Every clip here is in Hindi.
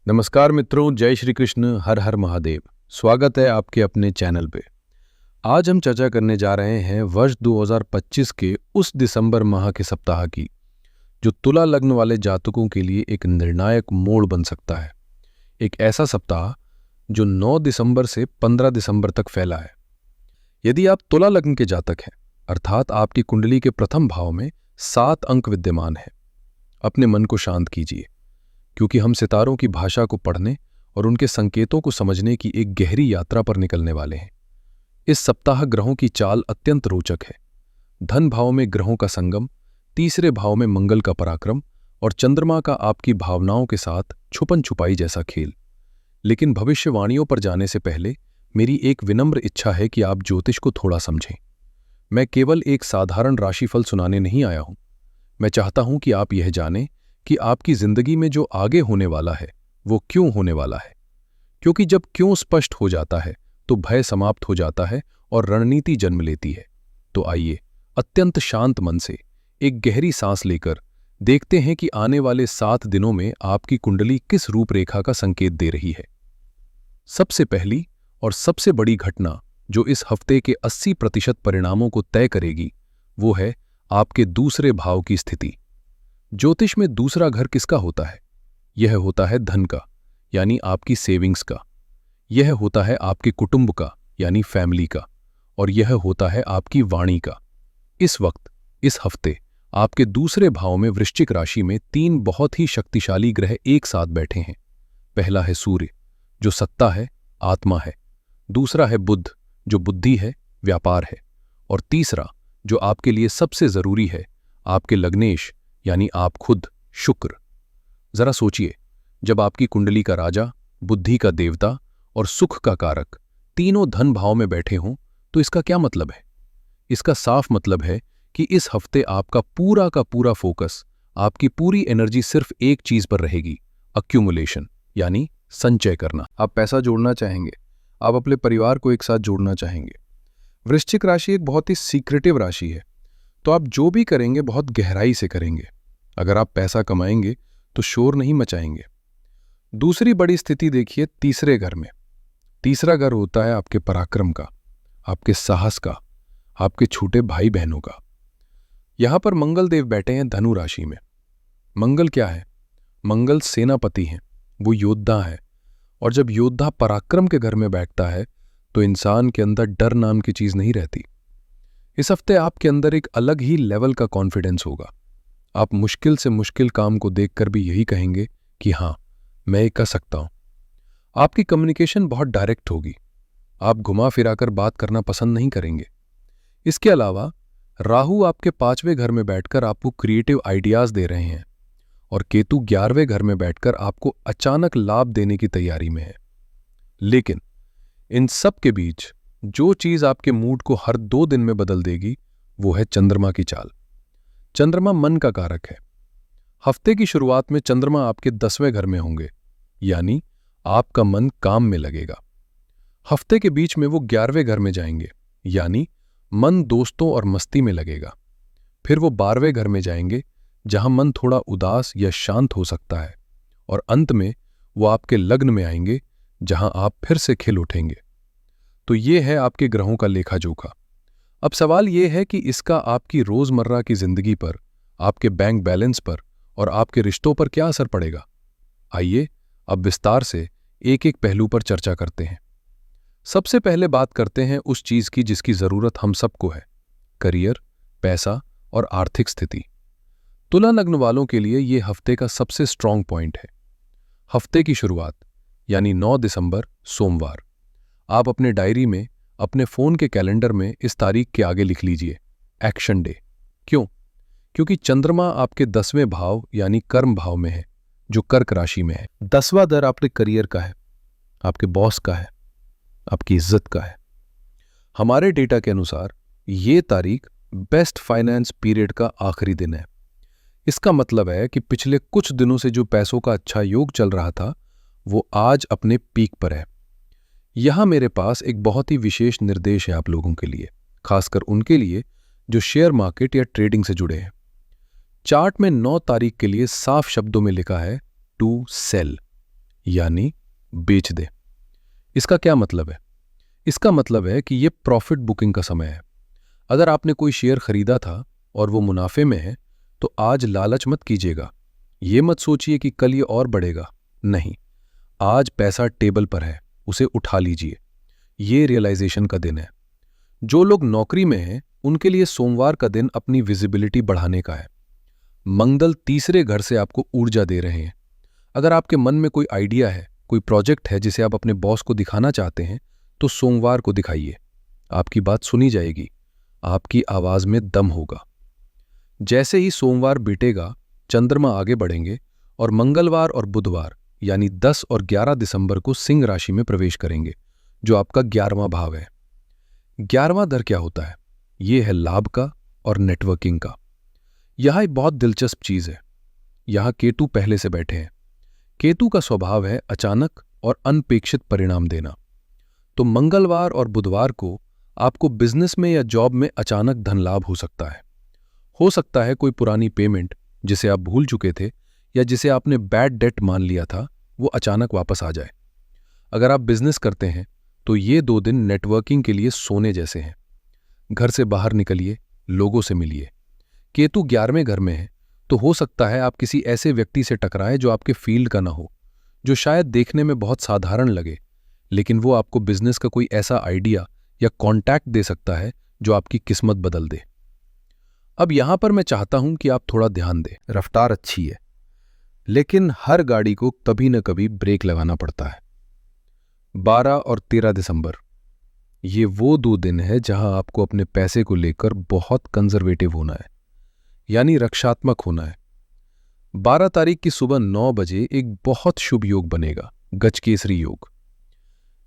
नमस्कार मित्रों, जय श्री कृष्ण, हर हर महादेव। स्वागत है आपके अपने चैनल पे। आज हम चर्चा करने जा रहे हैं वर्ष 2025 के उस दिसंबर माह के सप्ताह की, जो तुला लग्न वाले जातकों के लिए एक निर्णायक मोड़ बन सकता है। एक ऐसा सप्ताह जो 9 दिसंबर से 15 दिसंबर तक फैला है। यदि आप तुला लग्न के जातक हैं, अर्थात आपकी कुंडली के प्रथम भाव में 7 अंक विद्यमान है, अपने मन को शांत कीजिए, क्योंकि हम सितारों की भाषा को पढ़ने और उनके संकेतों को समझने की एक गहरी यात्रा पर निकलने वाले हैं। इस सप्ताह ग्रहों की चाल अत्यंत रोचक है। धन भाव में ग्रहों का संगम, तीसरे भाव में मंगल का पराक्रम और चंद्रमा का आपकी भावनाओं के साथ छुपन छुपाई जैसा खेल। लेकिन भविष्यवाणियों पर जाने से पहले मेरी एक विनम्र इच्छा है कि आप ज्योतिष को थोड़ा समझें। मैं केवल एक साधारण राशिफल सुनाने नहीं आया हूं। मैं चाहता हूं कि आप यह जानें कि आपकी जिंदगी में जो आगे होने वाला है वो क्यों होने वाला है। क्योंकि जब क्यों स्पष्ट हो जाता है तो भय समाप्त हो जाता है और रणनीति जन्म लेती है। तो आइए अत्यंत शांत मन से एक गहरी सांस लेकर देखते हैं कि आने वाले 7 दिनों में आपकी कुंडली किस रूपरेखा का संकेत दे रही है। सबसे पहली और सबसे बड़ी घटना जो इस हफ्ते के 80% परिणामों को तय करेगी वो है आपके दूसरे भाव की स्थिति। ज्योतिष में दूसरा घर किसका होता है? यह होता है धन का, यानी आपकी सेविंग्स का। यह होता है आपके कुटुंब का, यानी फैमिली का। और यह होता है आपकी वाणी का। इस वक्त, इस हफ्ते आपके दूसरे भाव में वृश्चिक राशि में 3 बहुत ही शक्तिशाली ग्रह एक साथ बैठे हैं। पहला है सूर्य, जो सत्ता है, आत्मा है। दूसरा है बुध, जो बुद्धि है, व्यापार है। और तीसरा, जो आपके लिए सबसे जरूरी है, आपके लग्नेश यानी आप खुद, शुक्र। जरा सोचिए, जब आपकी कुंडली का राजा, बुद्धि का देवता और सुख का कारक तीनों धन भाव में बैठे हों तो इसका क्या मतलब है? इसका साफ मतलब है कि इस हफ्ते आपका पूरा का पूरा फोकस, आपकी पूरी एनर्जी सिर्फ एक चीज पर रहेगी, अक्यूमुलेशन, यानी संचय करना। आप पैसा जोड़ना चाहेंगे, आप अपने परिवार को एक साथ जोड़ना चाहेंगे। वृश्चिक राशि एक बहुत ही सीक्रेटिव राशि है, तो आप जो भी करेंगे बहुत गहराई से करेंगे। अगर आप पैसा कमाएंगे तो शोर नहीं मचाएंगे। दूसरी बड़ी स्थिति देखिए तीसरे घर में। तीसरा घर होता है आपके पराक्रम का, आपके साहस का, आपके छोटे भाई बहनों का। यहां पर मंगल देव बैठे हैं धनु राशि में। मंगल क्या है? मंगल सेनापति हैं, वो योद्धा है। और जब योद्धा पराक्रम के घर में बैठता है तो इंसान के अंदर डर नाम की चीज नहीं रहती। इस हफ्ते आपके अंदर एक अलग ही लेवल का कॉन्फिडेंस होगा। आप मुश्किल से मुश्किल काम को देखकर भी यही कहेंगे कि हां, मैं ये कर सकता हूं। आपकी कम्युनिकेशन बहुत डायरेक्ट होगी। आप घुमा फिराकर बात करना पसंद नहीं करेंगे। इसके अलावा राहु आपके 5वें घर में बैठकर आपको क्रिएटिव आइडियाज दे रहे हैं और केतु 11वें घर में बैठकर आपको अचानक लाभ देने की तैयारी में है। लेकिन इन सब के बीच जो चीज आपके मूड को हर 2 दिन में बदल देगी वो है चंद्रमा की चाल। चंद्रमा मन का कारक है। हफ्ते की शुरुआत में चंद्रमा आपके 10वें घर में होंगे, यानी आपका मन काम में लगेगा। हफ्ते के बीच में वो 11वें घर में जाएंगे, यानी मन दोस्तों और मस्ती में लगेगा। फिर वो 12वें घर में जाएंगे, जहां मन थोड़ा उदास या शांत हो सकता है। और अंत में वो आपके लग्न में आएंगे, जहां आप फिर से खिल उठेंगे। तो ये है आपके ग्रहों का लेखा जोखा। अब सवाल ये है कि इसका आपकी रोजमर्रा की जिंदगी पर, आपके बैंक बैलेंस पर और आपके रिश्तों पर क्या असर पड़ेगा? आइए अब विस्तार से एक एक पहलू पर चर्चा करते हैं। सबसे पहले बात करते हैं उस चीज की जिसकी जरूरत हम सबको है, करियर, पैसा और आर्थिक स्थिति। तुला लग्न वालों के लिए यह हफ्ते का सबसे स्ट्रांग पॉइंट है। हफ्ते की शुरुआत यानी 9 दिसंबर सोमवार, आप अपने डायरी में, अपने फोन के कैलेंडर में इस तारीख के आगे लिख लीजिए, एक्शन डे। क्यों? क्योंकि चंद्रमा आपके 10वें भाव यानी कर्म भाव में है, जो कर्क राशि में है। 10वां दर आपके करियर का है, आपके बॉस का है, आपकी इज्जत का है। हमारे डेटा के अनुसार ये तारीख बेस्ट फाइनेंस पीरियड का आखिरी दिन है। इसका मतलब है कि पिछले कुछ दिनों से जो पैसों का अच्छा योग चल रहा था वो आज अपने पीक पर है। यहां मेरे पास एक बहुत ही विशेष निर्देश है आप लोगों के लिए, खासकर उनके लिए जो शेयर मार्केट या ट्रेडिंग से जुड़े हैं। चार्ट में 9 तारीख के लिए साफ शब्दों में लिखा है टू सेल, यानी बेच दे। इसका क्या मतलब है? इसका मतलब है कि ये प्रॉफिट बुकिंग का समय है। अगर आपने कोई शेयर खरीदा था और वो मुनाफे में है, तो आज लालच मत कीजिएगा। ये मत सोचिए कि कल ये और बढ़ेगा। नहीं, आज पैसा टेबल पर है, उसे उठा लीजिए। ये रियलाइजेशन का दिन है। जो लोग नौकरी में हैं, उनके लिए सोमवार का दिन अपनी विजिबिलिटी बढ़ाने का है। मंगल तीसरे घर से आपको ऊर्जा दे रहे हैं। अगर आपके मन में कोई आइडिया है, कोई प्रोजेक्ट है जिसे आप अपने बॉस को दिखाना चाहते हैं, तो सोमवार को दिखाइए। आपकी बात सुनी जाएगी, आपकी आवाज में दम होगा। जैसे ही सोमवार बीतेगा, चंद्रमा आगे बढ़ेंगे और मंगलवार और बुधवार यानी 10 और 11 दिसंबर को सिंह राशि में प्रवेश करेंगे, जो आपका 11वां भाव है। 11वां दर क्या होता है? यह है लाभ का और नेटवर्किंग का। यह एक बहुत दिलचस्प चीज है। यहां केतु पहले से बैठे हैं। केतु का स्वभाव है अचानक और अनपेक्षित परिणाम देना। तो मंगलवार और बुधवार को आपको बिजनेस में या जॉब में अचानक धन लाभ हो सकता है। हो सकता है कोई पुरानी पेमेंट जिसे आप भूल चुके थे या जिसे आपने बैड डेट मान लिया था, वो अचानक वापस आ जाए। अगर आप बिजनेस करते हैं तो ये 2 दिन नेटवर्किंग के लिए सोने जैसे हैं। घर से बाहर निकलिए, लोगों से मिलिए। केतु 11वें घर में है, तो हो सकता है आप किसी ऐसे व्यक्ति से टकराएं जो आपके फील्ड का ना हो, जो शायद देखने में बहुत साधारण लगे, लेकिन वो आपको बिजनेस का कोई ऐसा आइडिया या कॉन्टैक्ट दे सकता है जो आपकी किस्मत बदल दे। अब यहां पर मैं चाहता हूं कि आप थोड़ा ध्यान दें। रफ्तार अच्छी है, लेकिन हर गाड़ी को कभी न कभी ब्रेक लगाना पड़ता है। 12 और 13 दिसंबर ये वो 2 दिन है जहां आपको अपने पैसे को लेकर बहुत कंजर्वेटिव होना है, यानी रक्षात्मक होना है। 12 तारीख की सुबह 9 बजे एक बहुत शुभ योग बनेगा, गजकेसरी योग।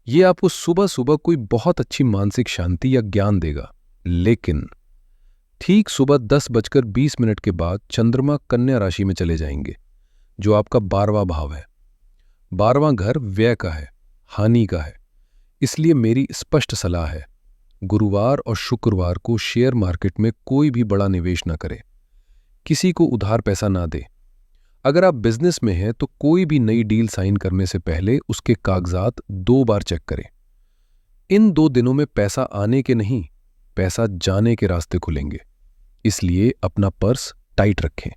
ये आपको सुबह सुबह कोई बहुत अच्छी मानसिक शांति या ज्ञान देगा, लेकिन ठीक सुबह 10:20 के बाद चंद्रमा कन्या राशि में चले जाएंगे, जो आपका 12वां भाव है। 12वां घर व्यय का है, हानि का है। इसलिए मेरी स्पष्ट सलाह है, गुरुवार और शुक्रवार को शेयर मार्केट में कोई भी बड़ा निवेश न करें। किसी को उधार पैसा ना दे। अगर आप बिजनेस में हैं तो कोई भी नई डील साइन करने से पहले उसके कागजात 2 बार चेक करें। इन 2 दिनों में पैसा आने के नहीं, पैसा जाने के रास्ते खुलेंगे। इसलिए अपना पर्स टाइट रखें।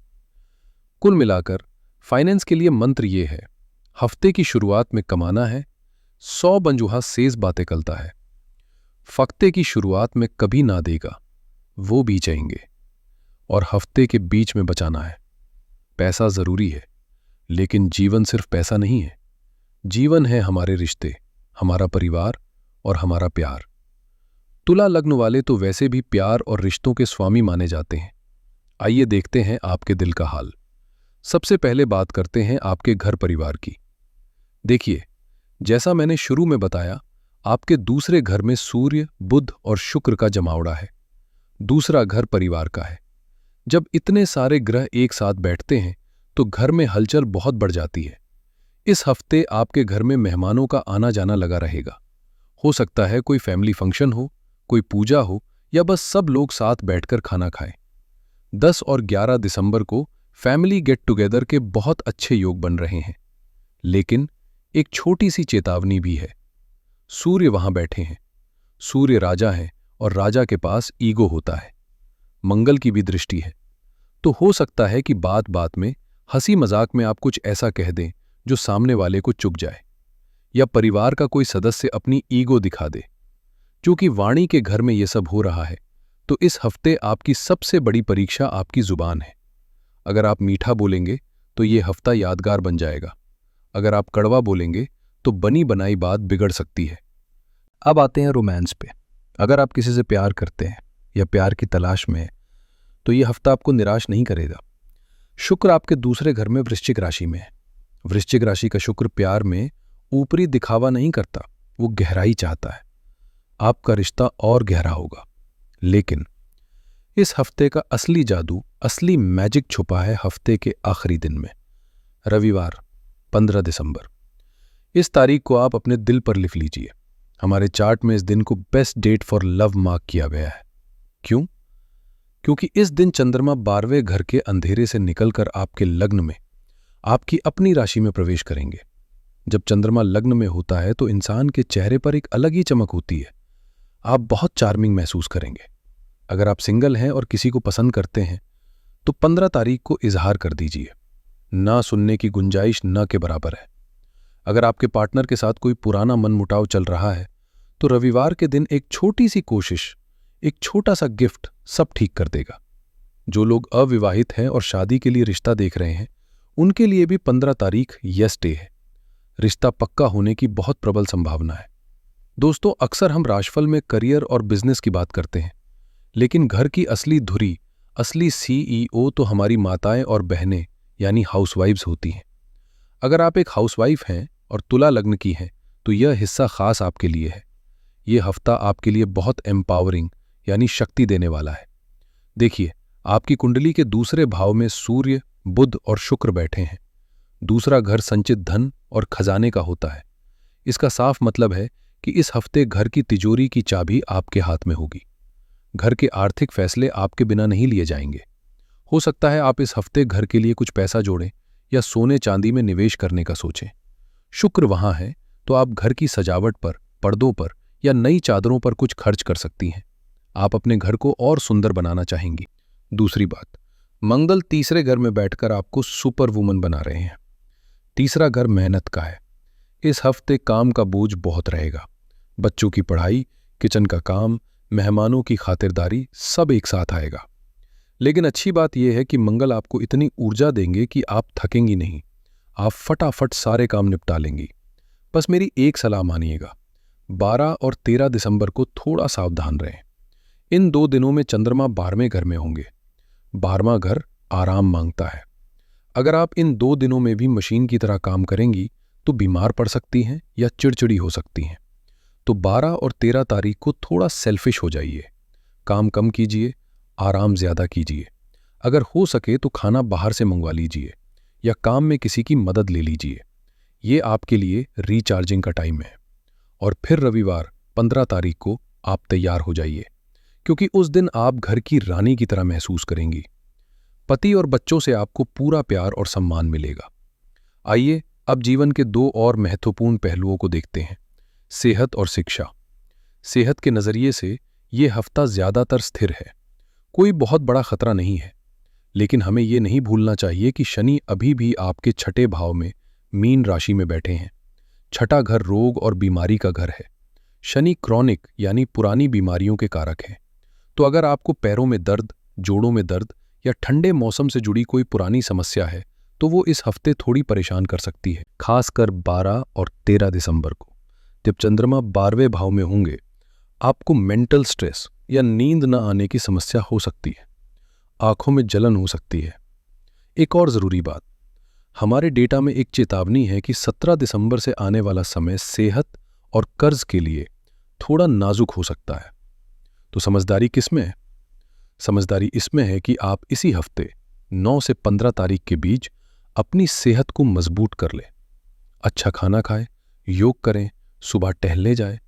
कुल मिलाकर फाइनेंस के लिए मंत्र ये है, हफ्ते की शुरुआत में कमाना है, 100 बंजुहा सेज बातें कलता है। फक्ते की शुरुआत में कभी ना देगा, वो बीचेंगे। और हफ्ते के बीच में बचाना है। पैसा जरूरी है, लेकिन जीवन सिर्फ पैसा नहीं है। जीवन है हमारे रिश्ते, हमारा परिवार और हमारा प्यार। तुला लग्न वाले तो वैसे भी प्यार और रिश्तों के स्वामी माने जाते हैं। आइए देखते हैं आपके दिल का हाल। सबसे पहले बात करते हैं आपके घर परिवार की। देखिए, जैसा मैंने शुरू में बताया, आपके दूसरे घर में सूर्य, बुध और शुक्र का जमावड़ा है। दूसरा घर परिवार का है। जब इतने सारे ग्रह एक साथ बैठते हैं तो घर में हलचल बहुत बढ़ जाती है। इस हफ्ते आपके घर में मेहमानों का आना जाना लगा रहेगा। हो सकता है कोई फैमिली फंक्शन हो, कोई पूजा हो या बस सब लोग साथ बैठकर खाना खाएं। 10 और 11 दिसंबर को फैमिली गेट टुगेदर के बहुत अच्छे योग बन रहे हैं। लेकिन एक छोटी सी चेतावनी भी है। सूर्य वहां बैठे हैं। सूर्य राजा है और राजा के पास ईगो होता है। मंगल की भी दृष्टि है। तो हो सकता है कि बात बात में, हंसी मजाक में आप कुछ ऐसा कह दें जो सामने वाले को चुभ जाए, या परिवार का कोई सदस्य अपनी ईगो दिखा दे। क्योंकि वाणी के घर में यह सब हो रहा है, तो इस हफ्ते आपकी सबसे बड़ी परीक्षा आपकी जुबान है। अगर आप मीठा बोलेंगे तो ये हफ्ता यादगार बन जाएगा। अगर आप कड़वा बोलेंगे तो बनी बनाई बात बिगड़ सकती है। अब आते हैं रोमांस पे। अगर आप किसी से प्यार करते हैं या प्यार की तलाश में हैं, तो ये हफ्ता आपको निराश नहीं करेगा। शुक्र आपके दूसरे घर में वृश्चिक राशि में है। वृश्चिक राशि का शुक्र प्यार में ऊपरी दिखावा नहीं करता, वो गहराई चाहता है। आपका रिश्ता और गहरा होगा। लेकिन इस हफ्ते का असली जादू, असली मैजिक छुपा है हफ्ते के आखिरी दिन में, रविवार 15 दिसंबर। इस तारीख को आप अपने दिल पर लिख लीजिए। हमारे चार्ट में इस दिन को best date for love mark किया गया है। क्यों? क्योंकि इस दिन चंद्रमा 12वें घर के अंधेरे से निकलकर आपके लग्न में, आपकी अपनी राशि में प्रवेश करेंगे। जब चंद्रमा लग्न में होता है तो इंसान के चेहरे पर एक अलग ही चमक होती है। आप बहुत चार्मिंग महसूस करेंगे। अगर आप सिंगल हैं और किसी को पसंद करते हैं तो 15 तारीख को इजहार कर दीजिए। ना सुनने की गुंजाइश न के बराबर है। अगर आपके पार्टनर के साथ कोई पुराना मनमुटाव चल रहा है तो रविवार के दिन एक छोटी सी कोशिश, एक छोटा सा गिफ्ट सब ठीक कर देगा। जो लोग अविवाहित हैं और शादी के लिए रिश्ता देख रहे हैं उनके लिए भी 15 तारीख यस डे है। रिश्ता पक्का होने की बहुत प्रबल संभावना है। दोस्तों, अक्सर हम राशिफल में करियर और बिजनेस की बात करते हैं, लेकिन घर की असली धुरी, असली सीईओ तो हमारी माताएं और बहनें यानी हाउसवाइफ्स होती हैं। अगर आप एक हाउसवाइफ हैं और तुला लग्न की हैं तो यह हिस्सा खास आपके लिए है। यह हफ्ता आपके लिए बहुत एम्पावरिंग यानी शक्ति देने वाला है। देखिए, आपकी कुंडली के दूसरे भाव में सूर्य, बुध और शुक्र बैठे हैं। दूसरा घर संचित धन और खजाने का होता है। इसका साफ मतलब है कि इस हफ्ते घर की तिजोरी की चाबी आपके हाथ में होगी। घर के आर्थिक फैसले आपके बिना नहीं लिए जाएंगे। हो सकता है आप इस हफ्ते घर के लिए कुछ पैसा जोड़ें या सोने चांदी में निवेश करने का सोचें। शुक्र वहां है तो आप घर की सजावट पर, पर्दों पर या नई चादरों पर कुछ खर्च कर सकती हैं। आप अपने घर को और सुंदर बनाना चाहेंगी। दूसरी बात, मंगल तीसरे घर में बैठकर आपको सुपर वुमन बना रहे हैं। तीसरा घर मेहनत का है। इस हफ्ते काम का बोझ बहुत रहेगा। बच्चों की पढ़ाई, किचन का काम, मेहमानों की खातिरदारी सब एक साथ आएगा। लेकिन अच्छी बात यह है कि मंगल आपको इतनी ऊर्जा देंगे कि आप थकेंगी नहीं। आप फटाफट सारे काम निपटा लेंगी। बस मेरी एक सलाह मानिएगा, 12 और 13 दिसंबर को थोड़ा सावधान रहें। इन 2 दिनों में चंद्रमा 12वें घर में होंगे। 12वां घर आराम मांगता है। अगर आप इन 2 दिनों में भी मशीन की तरह काम करेंगी तो बीमार पड़ सकती हैं या चिड़चिड़ी हो सकती हैं। तो 12 और 13 तारीख को थोड़ा सेल्फिश हो जाइए। काम कम कीजिए, आराम ज्यादा कीजिए। अगर हो सके तो खाना बाहर से मंगवा लीजिए या काम में किसी की मदद ले लीजिए। ये आपके लिए रिचार्जिंग का टाइम है। और फिर रविवार 15 तारीख को आप तैयार हो जाइए, क्योंकि उस दिन आप घर की रानी की तरह महसूस करेंगी। पति और बच्चों से आपको पूरा प्यार और सम्मान मिलेगा। आइए अब जीवन के 2 और महत्वपूर्ण पहलुओं को देखते हैं, सेहत और शिक्षा। सेहत के नजरिए से ये हफ्ता ज्यादातर स्थिर है। कोई बहुत बड़ा खतरा नहीं है। लेकिन हमें ये नहीं भूलना चाहिए कि शनि अभी भी आपके छठे भाव में मीन राशि में बैठे हैं। छठा घर रोग और बीमारी का घर है। शनि क्रॉनिक यानी पुरानी बीमारियों के कारक हैं। तो अगर आपको पैरों में दर्द, जोड़ों में दर्द या ठंडे मौसम से जुड़ी कोई पुरानी समस्या है तो वो इस हफ्ते थोड़ी परेशान कर सकती है। खासकर 12 और 13 दिसंबर को जब चंद्रमा 12वें भाव में होंगे, आपको मेंटल स्ट्रेस या नींद न आने की समस्या हो सकती है। आंखों में जलन हो सकती है। एक और जरूरी बात, हमारे डेटा में एक चेतावनी है कि 17 दिसंबर से आने वाला समय सेहत और कर्ज के लिए थोड़ा नाजुक हो सकता है। तो समझदारी किसमें है? समझदारी इसमें है कि आप इसी हफ्ते 9 से 15 तारीख के बीच अपनी सेहत को मजबूत कर लें। अच्छा खाना खाएं, योग करें, सुबह टहलने जाएं,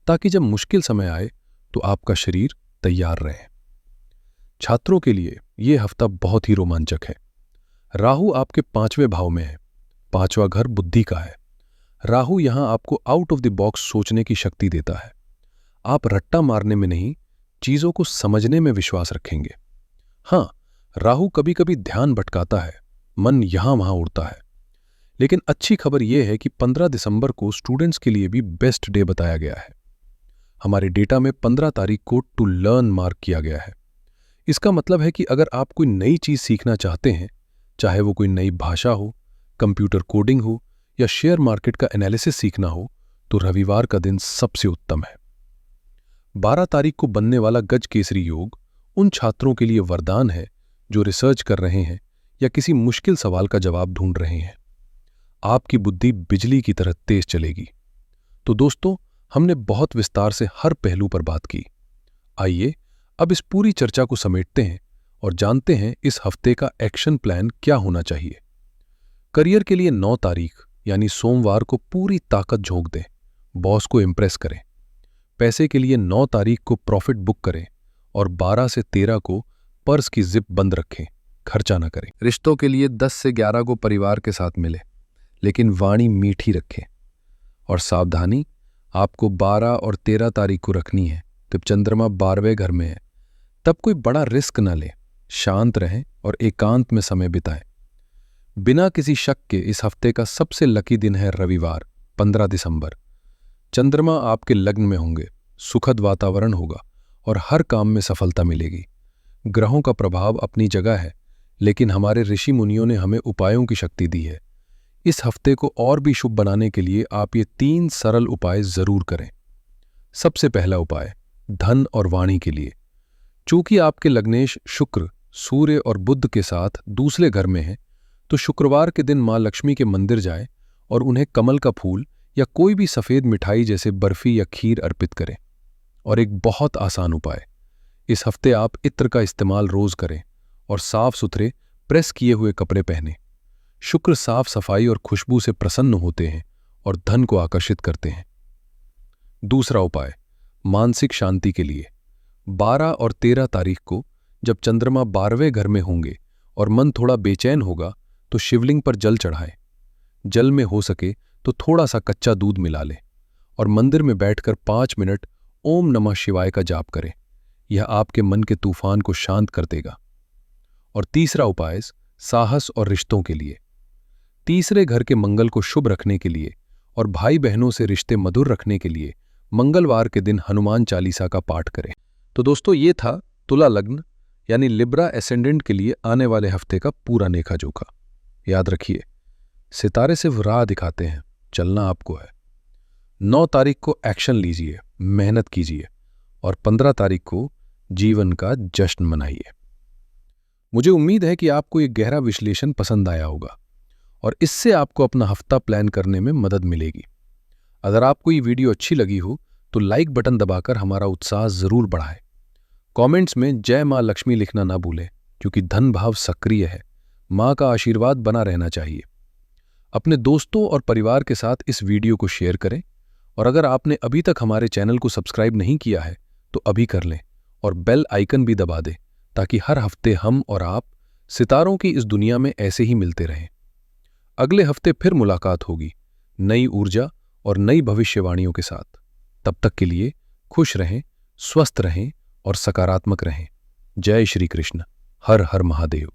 ताकि जब मुश्किल समय आए तो आपका शरीर तैयार रहे। छात्रों के लिए यह हफ्ता बहुत ही रोमांचक है। राहु आपके 5वें भाव में है। 5वां घर बुद्धि का है। राहु यहां आपको आउट ऑफ द बॉक्स सोचने की शक्ति देता है। आप रट्टा मारने में नहीं, चीजों को समझने में विश्वास रखेंगे। हां, राहु कभी कभी ध्यान भटकाता है, मन यहां वहां उड़ता है। लेकिन अच्छी खबर यह है कि 15 दिसंबर को स्टूडेंट्स के लिए भी बेस्ट डे बताया गया है। हमारे डेटा में 15 तारीख को टू लर्न मार्क किया गया है। इसका मतलब है कि अगर आप कोई नई चीज सीखना चाहते हैं, चाहे वो कोई नई भाषा हो, कंप्यूटर कोडिंग हो या शेयर मार्केट का एनालिसिस सीखना हो, तो रविवार का दिन सबसे उत्तम है। 12 तारीख को बनने वाला गज केसरी योग उन छात्रों के लिए वरदान है जो रिसर्च कर रहे हैं या किसी मुश्किल सवाल का जवाब ढूंढ रहे हैं। आपकी बुद्धि बिजली की तरह तेज चलेगी। तो दोस्तों, हमने बहुत विस्तार से हर पहलू पर बात की। आइए अब इस पूरी चर्चा को समेटते हैं और जानते हैं इस हफ्ते का एक्शन प्लान क्या होना चाहिए। करियर के लिए 9 तारीख यानी सोमवार को पूरी ताकत झोंक दें, बॉस को इंप्रेस करें। पैसे के लिए 9 तारीख को प्रॉफिट बुक करें और 12 से 13 को पर्स की जिप बंद रखें, खर्चा ना करें। रिश्तों के लिए 10 से 11 को परिवार के साथ मिले, लेकिन वाणी मीठी रखें। और सावधानी आपको 12 और 13 तारीख को रखनी है, जब चंद्रमा 12वें घर में है। तब कोई बड़ा रिस्क न लें, शांत रहें और एकांत में समय बिताएं। बिना किसी शक के इस हफ्ते का सबसे लकी दिन है रविवार 15 दिसंबर। चंद्रमा आपके लग्न में होंगे, सुखद वातावरण होगा और हर काम में सफलता मिलेगी। ग्रहों का प्रभाव अपनी जगह है, लेकिन हमारे ऋषि मुनियों ने हमें उपायों की शक्ति दी है। इस हफ्ते को और भी शुभ बनाने के लिए आप ये 3 सरल उपाय जरूर करें। सबसे पहला उपाय धन और वाणी के लिए। चूंकि आपके लग्नेश शुक्र, सूर्य और बुध के साथ दूसरे घर में हैं, तो शुक्रवार के दिन मां लक्ष्मी के मंदिर जाएं और उन्हें कमल का फूल या कोई भी सफेद मिठाई जैसे बर्फी या खीर अर्पित करें। और एक बहुत आसान उपाय, इस हफ्ते आप इत्र का इस्तेमाल रोज करें और साफ सुथरे प्रेस किए हुए कपड़े पहनें। शुक्र साफ सफाई और खुशबू से प्रसन्न होते हैं और धन को आकर्षित करते हैं। दूसरा उपाय मानसिक शांति के लिए। 12 और 13 तारीख को जब चंद्रमा 12वें घर में होंगे और मन थोड़ा बेचैन होगा, तो शिवलिंग पर जल चढ़ाएं। जल में हो सके तो थोड़ा सा कच्चा दूध मिला लें और मंदिर में बैठकर 5 मिनट ओम नमः शिवाय का जाप करें। यह आपके मन के तूफान को शांत कर देगा। और तीसरा उपाय साहस और रिश्तों के लिए। तीसरे घर के मंगल को शुभ रखने के लिए और भाई बहनों से रिश्ते मधुर रखने के लिए मंगलवार के दिन हनुमान चालीसा का पाठ करें। तो दोस्तों, ये था तुला लग्न यानी लिब्रा एसेंडेंट के लिए आने वाले हफ्ते का पूरा नेखा जोखा। याद रखिए, सितारे सिर्फ राह दिखाते हैं, चलना आपको है। 9 तारीख को एक्शन लीजिए, मेहनत कीजिए और 15 तारीख को जीवन का जश्न मनाइए। मुझे उम्मीद है कि आपको ये गहरा विश्लेषण पसंद आया होगा और इससे आपको अपना हफ्ता प्लान करने में मदद मिलेगी। अगर आपको ये वीडियो अच्छी लगी हो तो लाइक बटन दबाकर हमारा उत्साह जरूर बढ़ाएं। कमेंट्स में जय मां लक्ष्मी लिखना ना भूलें, क्योंकि धन भाव सक्रिय है। मां का आशीर्वाद बना रहना चाहिए। अपने दोस्तों और परिवार के साथ इस वीडियो को शेयर करें और अगर आपने अभी तक हमारे चैनल को सब्सक्राइब नहीं किया है तो अभी कर लें और बेल आइकन भी दबा दें, ताकि हर हफ्ते हम और आप सितारों की इस दुनिया में ऐसे ही मिलते रहें। अगले हफ्ते फिर मुलाकात होगी नई ऊर्जा और नई भविष्यवाणियों के साथ। तब तक के लिए खुश रहें, स्वस्थ रहें और सकारात्मक रहें। जय श्री कृष्ण। हर हर महादेव।